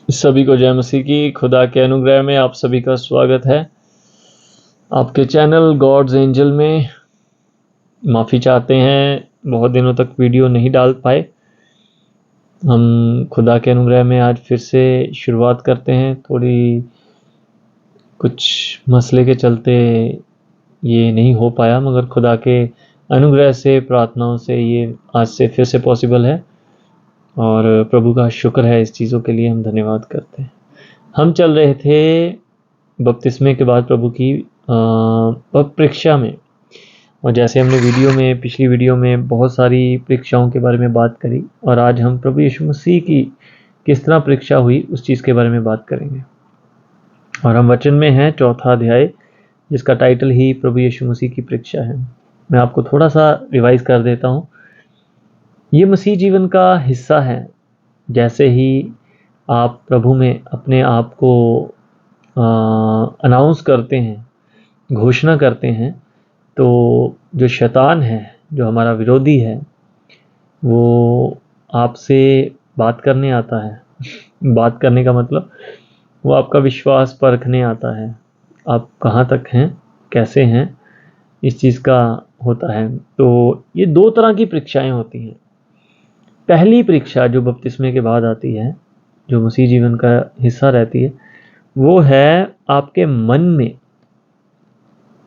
सभी को जय मसीह की। खुदा के अनुग्रह में आप सभी का स्वागत है आपके चैनल गॉड्स एंजल में। माफ़ी चाहते हैं, बहुत दिनों तक वीडियो नहीं डाल पाए। हम खुदा के अनुग्रह में आज फिर से शुरुआत करते हैं। थोड़ी कुछ मसले के चलते ये नहीं हो पाया, मगर खुदा के अनुग्रह से, प्रार्थनाओं से ये आज से फिर से पॉसिबल है और प्रभु का शुक्र है। इस चीज़ों के लिए हम धन्यवाद करते हैं। हम चल रहे थे बपतिस्मे के बाद प्रभु की परीक्षा में, और जैसे हमने पिछली वीडियो में बहुत सारी परीक्षाओं के बारे में बात करी, और आज हम प्रभु यीशु मसीह की किस तरह परीक्षा हुई उस चीज़ के बारे में बात करेंगे। और हम वचन में हैं 4 अध्याय, जिसका टाइटल ही प्रभु यीशु मसीह की परीक्षा है। मैं आपको थोड़ा सा रिवाइज कर देता हूँ। ये मसीह जीवन का हिस्सा है। जैसे ही आप प्रभु में अपने आप को अनाउंस करते हैं, घोषणा करते हैं, तो जो शैतान है, जो हमारा विरोधी है, वो आपसे बात करने आता है। बात करने का मतलब वो आपका विश्वास परखने आता है। आप कहाँ तक हैं, कैसे हैं, इस चीज़ का होता है। तो ये 2 तरह की परीक्षाएं होती हैं। पहली परीक्षा जो बपतिस्मे के बाद आती है, जो मसीह जीवन का हिस्सा रहती है, वो है आपके मन में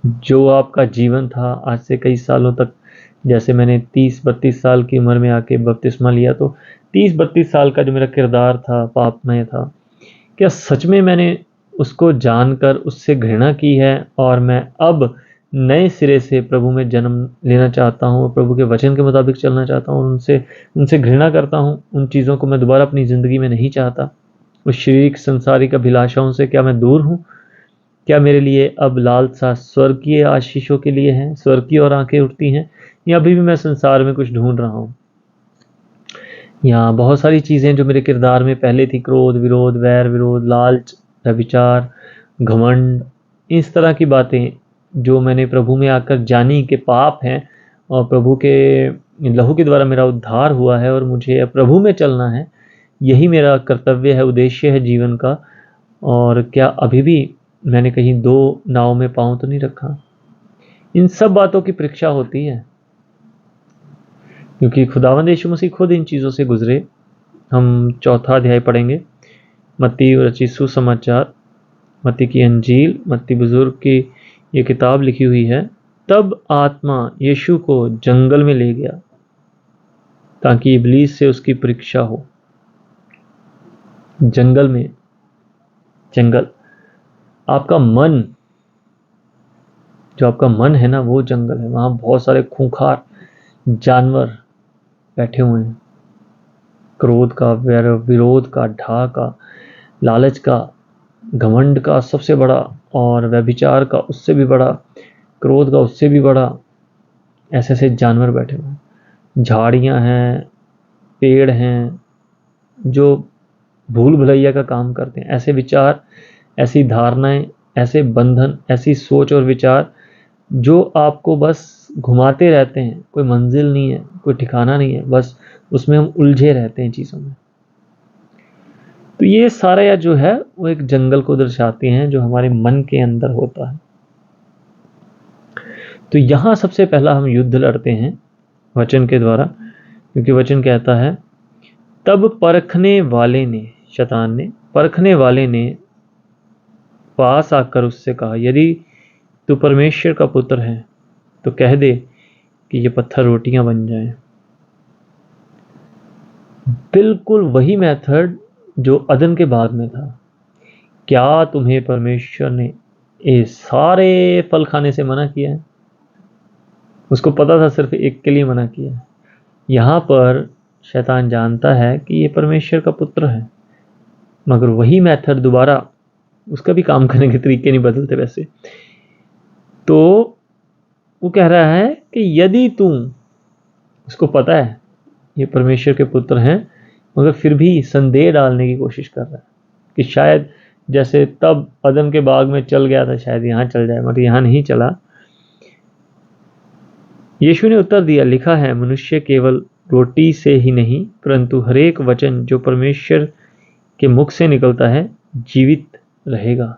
जो आपका जीवन था आज से कई सालों तक। जैसे मैंने 30-32 साल की उम्र में आके बपतिस्मा लिया, तो 30-32 साल का जो मेरा किरदार था पापमय था, क्या सच में मैंने उसको जानकर उससे घृणा की है, और मैं अब नए सिरे से प्रभु में जन्म लेना चाहता हूँ, प्रभु के वचन के मुताबिक चलना चाहता हूँ, उनसे उनसे घृणा करता हूँ। उन चीज़ों को मैं दोबारा अपनी ज़िंदगी में नहीं चाहता। उस शारीरिक संसारिक अभिलाषाओं से क्या मैं दूर हूँ? क्या मेरे लिए अब लालसा स्वर्गीय आशीषों के लिए है, स्वर्ग की ओर आंखें उठती हैं, या अभी भी मैं संसार में कुछ ढूंढ रहा हूँ? यहाँ बहुत सारी चीज़ें जो मेरे किरदार में पहले थी, क्रोध, विरोध, वैर विरोध, लालच, व्यभिचार, घमंड, इस तरह की बातें जो मैंने प्रभु में आकर जानी कि पाप हैं, और प्रभु के लहू के द्वारा मेरा उद्धार हुआ है और मुझे अब प्रभु में चलना है। यही मेरा कर्तव्य है, उद्देश्य है जीवन का। और क्या अभी भी मैंने कहीं 2 नाव में पाँव तो नहीं रखा? इन सब बातों की परीक्षा होती है, क्योंकि खुदावंद यीशु मसीह खुद इन चीज़ों से गुजरे। हम 4 अध्याय पढ़ेंगे। मत्ती रचित सुसमाचार, मत्ती की अंजील, मत्ती बुजुर्ग की ये किताब लिखी हुई है। तब आत्मा यीशु को जंगल में ले गया ताकि इब्लीस से उसकी परीक्षा हो। जंगल में, जंगल, आपका मन, जो आपका मन है ना, वो जंगल है। वहाँ बहुत सारे खूंखार जानवर बैठे हुए हैं। क्रोध का, विरोध का, ढा का, लालच का, घमंड का सबसे बड़ा, और व्यभिचार का उससे भी बड़ा, क्रोध का उससे भी बड़ा। ऐसे ऐसे जानवर बैठे हुए हैं। झाड़ियाँ हैं, पेड़ हैं, जो भूल भुलैया का काम करते हैं। ऐसे विचार, ऐसी धारणाएं, ऐसे बंधन, ऐसी सोच और विचार जो आपको बस घुमाते रहते हैं। कोई मंजिल नहीं है, कोई ठिकाना नहीं है, बस उसमें हम उलझे रहते हैं चीज़ों में। तो ये सारा या जो है वो एक जंगल को दर्शाते हैं जो हमारे मन के अंदर होता है। तो यहाँ सबसे पहला हम युद्ध लड़ते हैं वचन के द्वारा, क्योंकि वचन कहता है, तब परखने वाले ने, शैतान ने, परखने वाले ने पास आकर उससे कहा, यदि तू परमेश्वर का पुत्र है तो कह दे कि ये पत्थर रोटियां बन जाएं। बिल्कुल वही मेथड जो अदन के बाद में था। क्या तुम्हें परमेश्वर ने ये सारे फल खाने से मना किया है? उसको पता था सिर्फ एक के लिए मना किया है। यहाँ पर शैतान जानता है कि ये परमेश्वर का पुत्र है, मगर वही मेथड दोबारा, उसका भी काम करने के तरीके नहीं बदलते वैसे। तो वो कह रहा है कि यदि तुम, उसको पता है ये परमेश्वर के पुत्र हैं, मगर फिर भी संदेह डालने की कोशिश कर रहा है कि शायद जैसे तब अदम के बाग में चल गया था, शायद यहाँ चल जाए, मगर यहाँ नहीं चला। यीशु ने उत्तर दिया, लिखा है, मनुष्य केवल रोटी से ही नहीं परंतु हरेक वचन जो परमेश्वर के मुख से निकलता है जीवित रहेगा।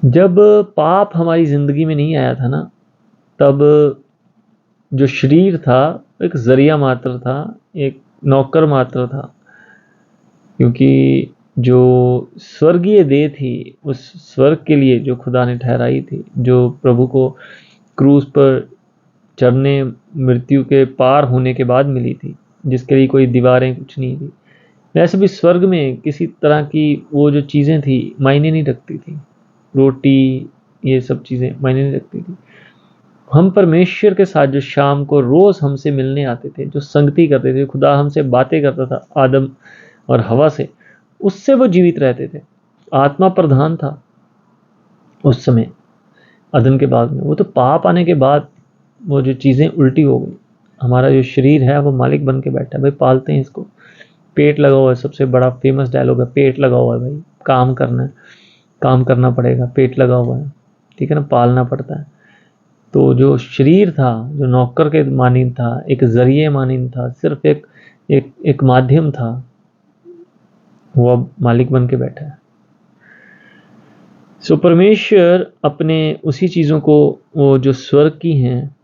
जब पाप हमारी जिंदगी में नहीं आया था ना, तब जो शरीर था एक जरिया मात्र था, एक नौकर मात्र था, क्योंकि जो स्वर्गीय देह थी उस स्वर्ग के लिए जो खुदा ने ठहराई थी, जो प्रभु को क्रूस पर चढ़ने मृत्यु के पार होने के बाद मिली थी, जिसके लिए कोई दीवारें कुछ नहीं थी, वैसे भी स्वर्ग में किसी तरह की वो जो चीज़ें थी मायने नहीं रखती थी। रोटी ये सब चीज़ें मायने नहीं रखती थी। हम परमेश्वर के साथ जो शाम को रोज़ हमसे मिलने आते थे, जो संगति करते थे, खुदा हमसे बातें करता था आदम और हवा से, उससे वो जीवित रहते थे। आत्मा प्रधान था उस समय अदन के बाद में। वो तो पाप आने के बाद वो जो चीज़ें उल्टी हो गई। हमारा जो शरीर है वो मालिक बन के बैठा है। भाई पालते हैं इसको, पेट लगा हुआ है, सबसे बड़ा फेमस डायलॉग है, पेट लगा हुआ है भाई, काम करना है, काम करना पड़ेगा, पेट लगा हुआ है, ठीक है ना, पालना पड़ता है। तो जो शरीर था, जो नौकर के मानिंद था, एक जरिए मानिंद था, सिर्फ एक माध्यम था, वो अब मालिक बन के बैठा है। सो परमेश्वर अपने उसी चीज़ों को, वो जो स्वर्ग की हैं,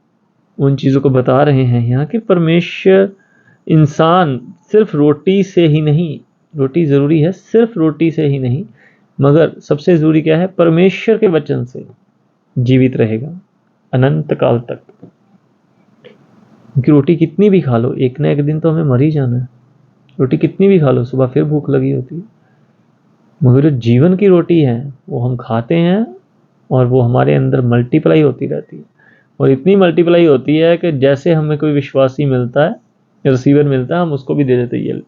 उन चीज़ों को बता रहे हैं यहाँ कि परमेश्वर इंसान सिर्फ रोटी से ही नहीं, रोटी ज़रूरी है, सिर्फ रोटी से ही नहीं, मगर सबसे ज़रूरी क्या है, परमेश्वर के वचन से जीवित रहेगा अनंत काल तक। क्योंकि रोटी कितनी भी खा लो, एक ना एक दिन तो हमें मर ही जाना है। रोटी कितनी भी खा लो, सुबह फिर भूख लगी होती है, मगर जो जीवन की रोटी है वो हम खाते हैं और वो हमारे अंदर मल्टीप्लाई होती रहती है, और इतनी मल्टीप्लाई होती है कि जैसे हमें कोई विश्वासी मिलता है, रिसीवर मिलता है, हम उसको भी दे देते हैं।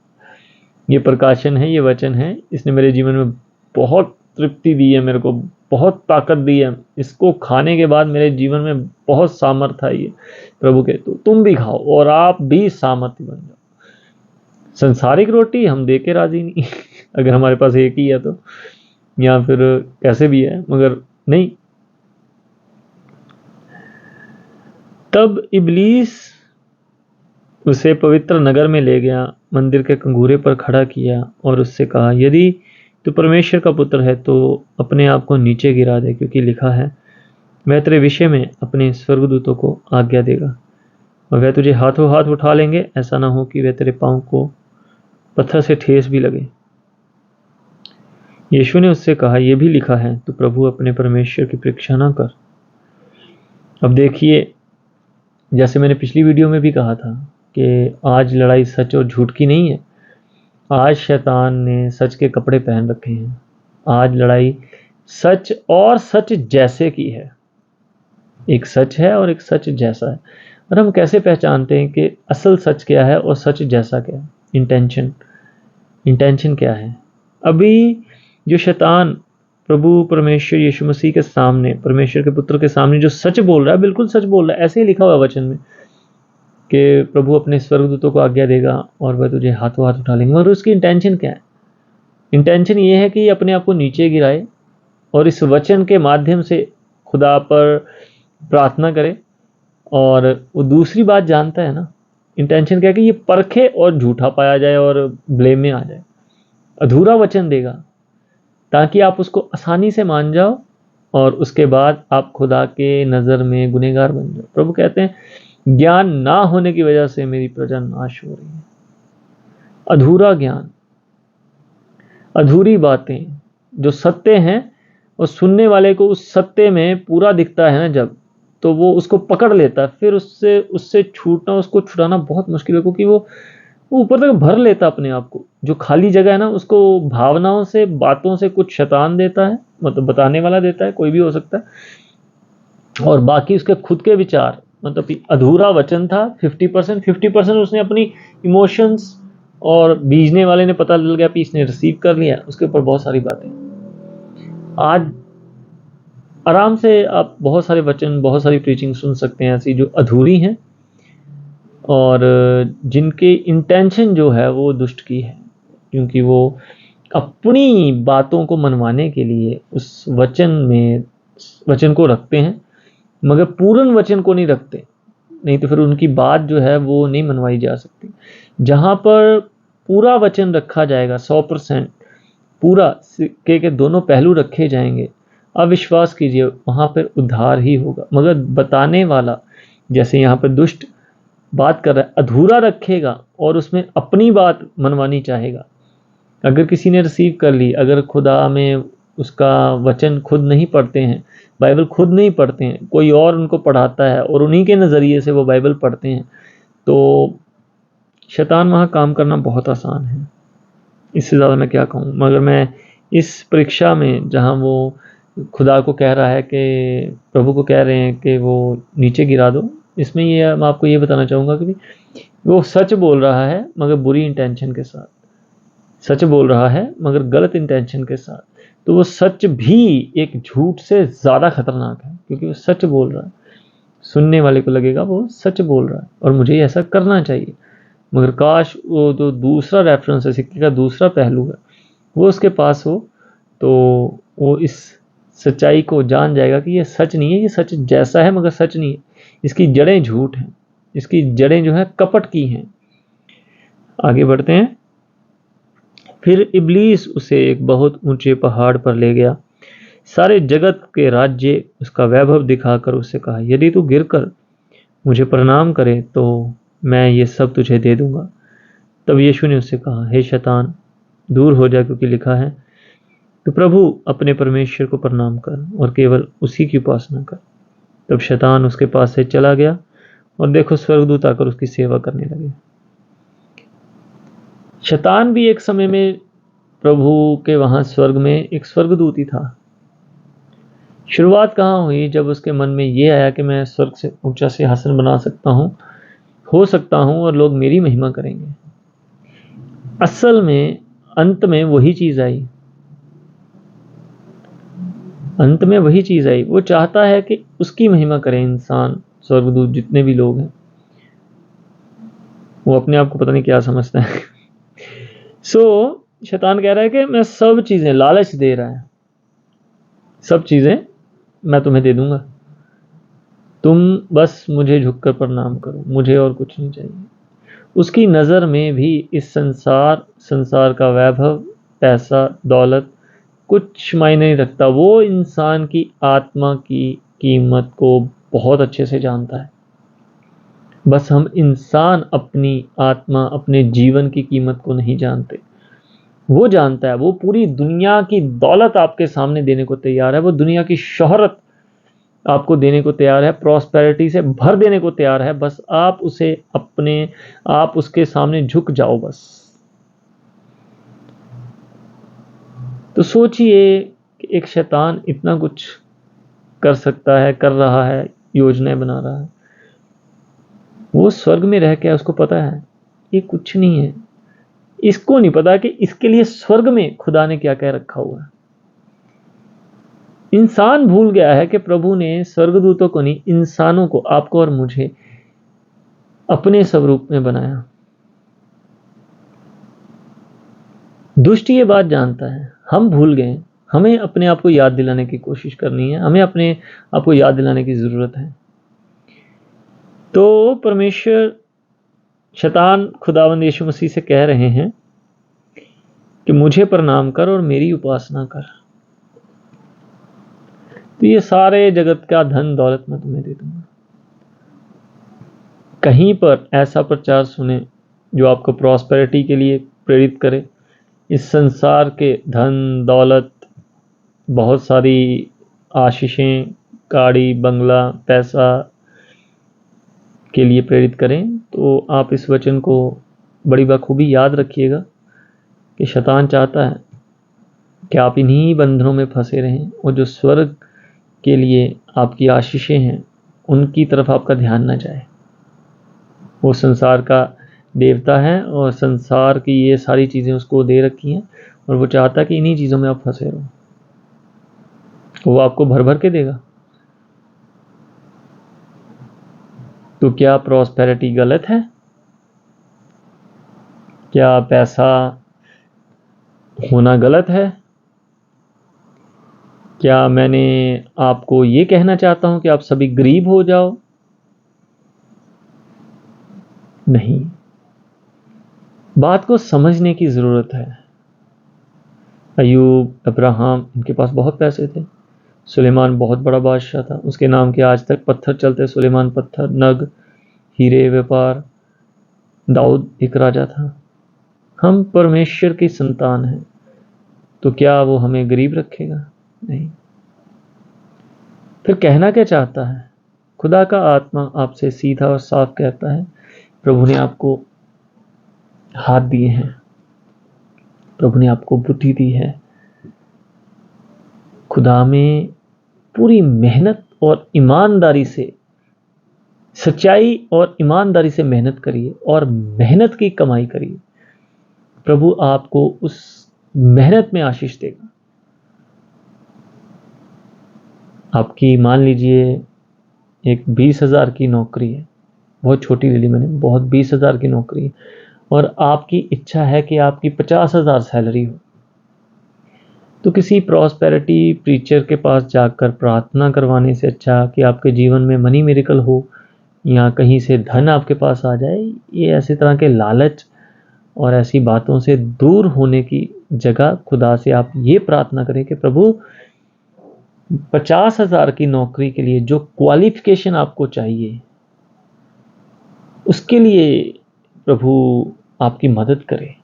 ये प्रकाशन है, ये वचन है, इसने मेरे जीवन में बहुत तृप्ति दी है, मेरे को बहुत ताकत दी है, इसको खाने के बाद मेरे जीवन में बहुत सामर्थ्य आई है प्रभु के, तो तुम भी खाओ और आप भी सामर्थ्य बन जाओ। संसारिक रोटी हम दे के राजी नहीं अगर हमारे पास एक ही है तो, या फिर कैसे भी है, मगर नहीं। तब इब्लीस उसे पवित्र नगर में ले गया, मंदिर के कंगूरे पर खड़ा किया और उससे कहा, यदि तू परमेश्वर का पुत्र है तो अपने आप को नीचे गिरा दे, क्योंकि लिखा है, मैं तेरे विषय में अपने स्वर्गदूतों को आज्ञा देगा और वह तुझे हाथों हाथ उठा लेंगे, ऐसा ना हो कि वह तेरे पांव को पत्थर से ठेस भी लगे। यीशु ने उससे कहा, यह भी लिखा है, तू प्रभु अपने परमेश्वर की परीक्षा ना कर। अब देखिए, जैसे मैंने पिछली वीडियो में भी कहा था कि आज लड़ाई सच और झूठ की नहीं है। आज शैतान ने सच के कपड़े पहन रखे हैं। आज लड़ाई सच और सच जैसे की है। एक सच है और एक सच जैसा है। और हम कैसे पहचानते हैं कि असल सच क्या है और सच जैसा क्या है? इंटेंशन क्या है? अभी जो शैतान प्रभु परमेश्वर यीशु मसीह के सामने, परमेश्वर के पुत्र के सामने जो सच बोल रहा है, बिल्कुल सच बोल रहा है। ऐसे ही लिखा हुआ वचन में कि प्रभु अपने स्वर्गदूतों को आज्ञा देगा और वह तुझे हाथों हाथ उठा लेंगे। और उसकी इंटेंशन क्या है? इंटेंशन ये है कि अपने आप को नीचे गिराए और इस वचन के माध्यम से खुदा पर प्रार्थना करे। और वो दूसरी बात जानता है ना, इंटेंशन क्या है कि ये परखे और झूठा पाया जाए और ब्लेम में आ जाए। अधूरा वचन देगा ताकि आप उसको आसानी से मान जाओ और उसके बाद आप खुदा के नज़र में गुनहगार बन जाओ। प्रभु कहते हैं, ज्ञान ना होने की वजह से मेरी प्रजा नाश हो रही है। अधूरा ज्ञान, अधूरी बातें जो सत्य हैं, और सुनने वाले को उस सत्य में पूरा दिखता है ना जब, तो वो उसको पकड़ लेता है। फिर उससे छूटना, उसको छुड़ाना बहुत मुश्किल है, क्योंकि वो ऊपर तक भर लेता अपने आप को। जो खाली जगह है ना, उसको भावनाओं से, बातों से कुछ शैतान देता है, मतलब बताने वाला देता है, कोई भी हो सकता है, और बाकी उसके खुद के विचार। मतलब अधूरा वचन था 50% उसने अपनी इमोशंस, और बीजने वाले ने पता लग गया, इसने रिसीव कर लिया, उसके ऊपर बहुत सारी बातें। आज आराम से आप बहुत सारे वचन, बहुत सारी प्रीचिंग सुन सकते हैं ऐसी जो अधूरी हैं और जिनके इंटेंशन जो है वो दुष्ट की है, क्योंकि वो अपनी बातों को मनवाने के लिए उस वचन को रखते हैं, मगर पूर्ण वचन को नहीं रखते। नहीं तो फिर उनकी बात जो है वो नहीं मनवाई जा सकती। जहाँ पर पूरा वचन रखा जाएगा 100%, पूरा सिक्के के दोनों पहलू रखे जाएंगे, अविश्वास कीजिए वहां पर उद्धार ही होगा। मगर बताने वाला, जैसे यहाँ पर दुष्ट बात कर रहा है, अधूरा रखेगा और उसमें अपनी बात मनवानी चाहेगा। अगर किसी ने रिसीव कर ली, अगर खुदा में उसका वचन खुद नहीं पढ़ते हैं, बाइबल खुद नहीं पढ़ते हैं, कोई और उनको पढ़ाता है और उन्हीं के नज़रिए से वो बाइबल पढ़ते हैं, तो शैतान वहाँ काम करना बहुत आसान है। इससे ज़्यादा मैं क्या कहूँ। मगर मैं इस परीक्षा में, जहाँ वो खुदा को कह रहा है कि प्रभु को कह रहे हैं कि वो नीचे गिरा दो, इसमें ये मैं आपको ये बताना चाहूँगा कि वो सच बोल रहा है मगर बुरी इंटेंशन के साथ, सच बोल रहा है मगर गलत इंटेंशन के साथ। तो वो सच भी एक झूठ से ज़्यादा खतरनाक है, क्योंकि वो सच बोल रहा है। सुनने वाले को लगेगा वो सच बोल रहा है और मुझे ऐसा करना चाहिए। मगर काश वो जो दूसरा रेफरेंस है, सिक्के का दूसरा पहलू है, वो उसके पास हो, तो वो इस सच्चाई को जान जाएगा कि ये सच नहीं है, ये सच जैसा है मगर सच नहीं है, इसकी जड़ें झूठ हैं, इसकी जड़ें जो है कपट की हैं। आगे बढ़ते हैं। फिर इब्लीस उसे एक बहुत ऊंचे पहाड़ पर ले गया, सारे जगत के राज्य, उसका वैभव दिखाकर उससे कहा, यदि तू गिरकर मुझे प्रणाम करे तो मैं ये सब तुझे दे दूंगा। तब यीशु ने उससे कहा, हे शैतान, दूर हो जा, क्योंकि लिखा है, तो प्रभु अपने परमेश्वर को प्रणाम कर और केवल उसी की उपासना कर। तब शैतान उसके पास से चला गया और देखो स्वर्गदूत आकर उसकी सेवा करने लगे। शैतान भी एक समय में प्रभु के वहां स्वर्ग में एक स्वर्गदूत ही था। शुरुआत कहाँ हुई? जब उसके मन में ये आया कि मैं स्वर्ग से ऊंचा सिंहासन बना सकता हूँ, हो सकता हूँ, और लोग मेरी महिमा करेंगे। असल में अंत में वही चीज आई, अंत में वही चीज आई। वो चाहता है कि उसकी महिमा करें इंसान, स्वर्गदूत, जितने भी लोग हैं। वो अपने आप को पता नहीं क्या समझता है। शैतान कह रहा है कि मैं सब चीजें, लालच दे रहा है, सब चीजें मैं तुम्हें दे दूंगा, तुम बस मुझे झुककर प्रणाम करो, मुझे और कुछ नहीं चाहिए। उसकी नज़र में भी इस संसार का वैभव, पैसा, दौलत कुछ मायने नहीं रखता। वो इंसान की आत्मा की कीमत को बहुत अच्छे से जानता है। बस हम इंसान अपनी आत्मा, अपने जीवन की कीमत को नहीं जानते। वो जानता है, वो पूरी दुनिया की दौलत आपके सामने देने को तैयार है, वो दुनिया की शोहरत आपको देने को तैयार है, प्रॉस्पेरिटी से भर देने को तैयार है। बस आप उसे आप उसके सामने झुक जाओ बस। तो सोचिए कि एक शैतान इतना कुछ कर सकता है, कर रहा है, योजनाएं बना रहा है। वो स्वर्ग में रह के उसको पता है ये कुछ नहीं है। इसको नहीं पता कि इसके लिए स्वर्ग में खुदा ने क्या क्या रखा हुआ है। इंसान भूल गया है कि प्रभु ने स्वर्गदूतों को नहीं, इंसानों को, आपको और मुझे अपने स्वरूप में बनाया। दुष्ट ये बात जानता है, हम भूल गए। हमें अपने आप को याद दिलाने की कोशिश करनी है, हमें अपने आप को याद दिलाने की जरूरत है। तो परमेश्वर, शैतान खुदावंद यीशु मसीह से कह रहे हैं कि मुझे प्रणाम कर और मेरी उपासना कर, तो ये सारे जगत का धन दौलत मैं तुम्हें दे दूंगा। कहीं पर ऐसा प्रचार सुने जो आपको प्रॉस्पेरिटी के लिए प्रेरित करे, इस संसार के धन दौलत, बहुत सारी आशीषें, गाड़ी बंगला पैसा के लिए प्रेरित करें, तो आप इस वचन को बड़ी बखूबी याद रखिएगा कि शैतान चाहता है कि आप इन्हीं बंधनों में फंसे रहें, और जो स्वर्ग के लिए आपकी आशीषें हैं उनकी तरफ आपका ध्यान न जाए। वो संसार का देवता है और संसार की ये सारी चीज़ें उसको दे रखी हैं, और वो चाहता है कि इन्हीं चीज़ों में आप फंसे रहो। वो आपको भर भर के देगा। तो क्या प्रॉस्पेरिटी गलत है? क्या पैसा होना गलत है? क्या मैंने आपको ये कहना चाहता हूं कि आप सभी गरीब हो जाओ? नहीं। बात को समझने की ज़रूरत है। अयूब, अब्राहम, इनके पास बहुत पैसे थे। सुलेमान बहुत बड़ा बादशाह था, उसके नाम के आज तक पत्थर चलते, सुलेमान पत्थर, नग, हीरे, व्यापार। दाऊद एक राजा था। हम परमेश्वर की संतान हैं, तो क्या वो हमें गरीब रखेगा? नहीं। फिर कहना क्या चाहता है? खुदा का आत्मा आपसे सीधा और साफ कहता है, प्रभु ने आपको हाथ दिए हैं, प्रभु ने आपको बुद्धि दी है। खुदा में पूरी मेहनत और ईमानदारी से, सच्चाई और ईमानदारी से मेहनत करिए और मेहनत की कमाई करिए। प्रभु आपको उस मेहनत में आशीष देगा। आपकी मान लीजिए एक 20,000 की नौकरी है, बहुत छोटी ले ली मैंने, बहुत 20,000 की नौकरी है, और आपकी इच्छा है कि आपकी 50,000 सैलरी हो, तो किसी प्रॉस्पेरिटी प्रीचर के पास जाकर प्रार्थना करवाने से अच्छा कि आपके जीवन में मनी मिरेकल हो या कहीं से धन आपके पास आ जाए, ये ऐसे तरह के लालच और ऐसी बातों से दूर होने की जगह खुदा से आप ये प्रार्थना करें कि प्रभु 50,000 की नौकरी के लिए जो क्वालिफिकेशन आपको चाहिए, उसके लिए प्रभु आपकी मदद करे।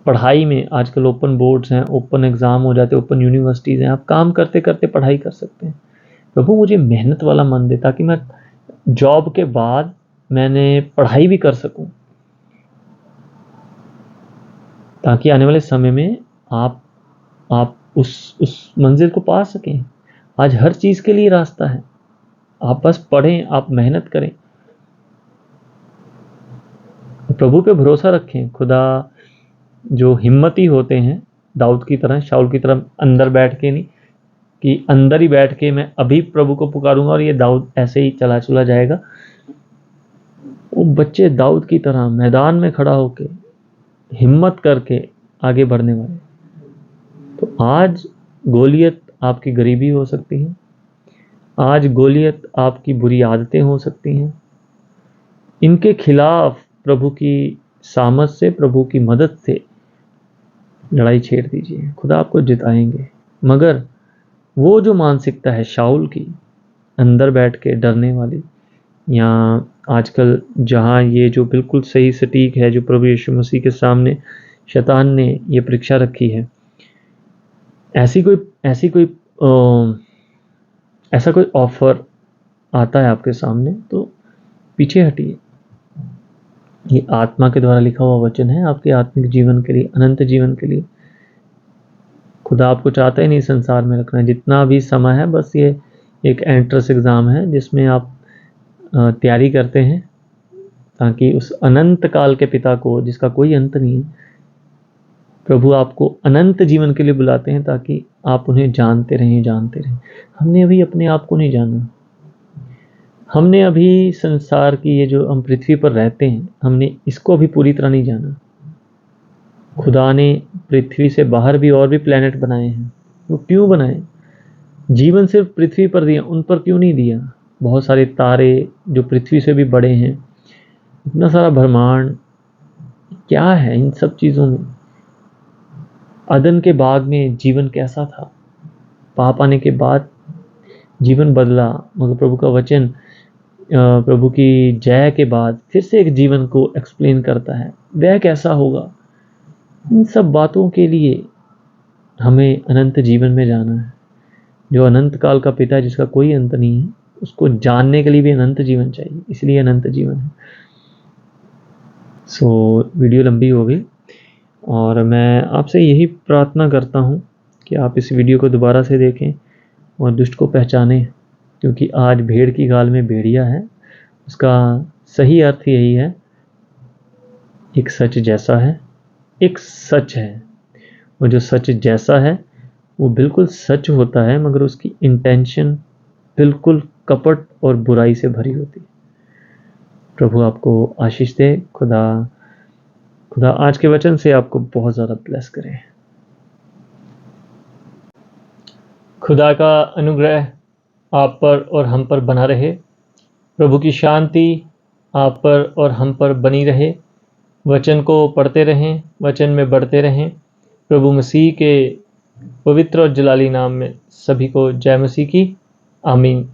पढ़ाई में आजकल ओपन बोर्ड्स हैं, ओपन एग्ज़ाम हो जाते हैं, ओपन यूनिवर्सिटीज़ हैं, आप काम करते करते पढ़ाई कर सकते हैं। प्रभु मुझे मेहनत वाला मन दे, ताकि मैं जॉब के बाद मैंने पढ़ाई भी कर सकूं, ताकि आने वाले समय में आप उस मंजिल को पा सकें। आज हर चीज़ के लिए रास्ता है, आप बस पढ़ें, आप मेहनत करें, प्रभु पे भरोसा रखें। खुदा जो हिम्मती होते हैं, दाऊद की तरह, शाऊल की तरह अंदर बैठ के नहीं, कि अंदर ही बैठ के मैं अभी प्रभु को पुकारूंगा और ये दाऊद ऐसे ही चला चला जाएगा। वो बच्चे दाऊद की तरह मैदान में खड़ा होके हिम्मत करके आगे बढ़ने वाले। तो आज गोलियत आपकी गरीबी हो सकती है, आज गोलियत आपकी बुरी आदतें हो सकती हैं। इनके खिलाफ प्रभु की सामर्थ से, प्रभु की मदद से लड़ाई छेड़ दीजिए, खुदा आपको जिताएंगे। मगर वो जो मानसिकता है शाऊल की, अंदर बैठ के डरने वाली, या आजकल जहाँ ये जो बिल्कुल सही सटीक है, जो प्रभु यीशु मसीह के सामने शैतान ने ये परीक्षा रखी है, ऐसा कोई ऑफर आता है आपके सामने, तो पीछे हटिए। ये आत्मा के द्वारा लिखा हुआ वचन है आपके आत्मिक जीवन के लिए, अनंत जीवन के लिए। खुदा आपको चाहता ही नहीं संसार में रखना है। जितना भी समय है, बस ये एक एंट्रेंस एग्ज़ाम है जिसमें आप तैयारी करते हैं, ताकि उस अनंत काल के पिता को, जिसका कोई अंत नहीं है, प्रभु आपको अनंत जीवन के लिए बुलाते हैं, ताकि आप उन्हें जानते रहें। हमने अभी अपने आप को नहीं जाना। हमने अभी संसार की, ये जो हम पृथ्वी पर रहते हैं, हमने इसको अभी पूरी तरह नहीं जाना। खुदा ने पृथ्वी से बाहर भी और भी प्लेनेट बनाए हैं। वो क्यों बनाए? जीवन सिर्फ पृथ्वी पर दिया, उन पर क्यों नहीं दिया? बहुत सारे तारे जो पृथ्वी से भी बड़े हैं, इतना सारा ब्रह्मांड, क्या है इन सब चीज़ों में? अदन के बाग में जीवन कैसा था? पाप आने के बाद जीवन बदला, मगर प्रभु का वचन प्रभु की जय के बाद फिर से एक जीवन को एक्सप्लेन करता है, वह कैसा होगा? इन सब बातों के लिए हमें अनंत जीवन में जाना है। जो अनंत काल का पिता है, जिसका कोई अंत नहीं है, उसको जानने के लिए भी अनंत जीवन चाहिए, इसलिए अनंत जीवन है। वीडियो लंबी हो गई, और मैं आपसे यही प्रार्थना करता हूँ कि आप इस वीडियो को दोबारा से देखें और दुष्ट को पहचानें, क्योंकि आज भेड़ की गाल में भेड़िया है। उसका सही अर्थ यही है, एक सच जैसा है, एक सच है। वो जो सच जैसा है वो बिल्कुल सच होता है, मगर उसकी इंटेंशन बिल्कुल कपट और बुराई से भरी होती है। प्रभु आपको आशीष दे। खुदा आज के वचन से आपको बहुत ज़्यादा ब्लेस करे। खुदा का अनुग्रह आप पर और हम पर बना रहे। प्रभु की शांति आप पर और हम पर बनी रहे। वचन को पढ़ते रहें, वचन में बढ़ते रहें। प्रभु मसीह के पवित्र और जलाली नाम में सभी को जय मसीह की। आमीन।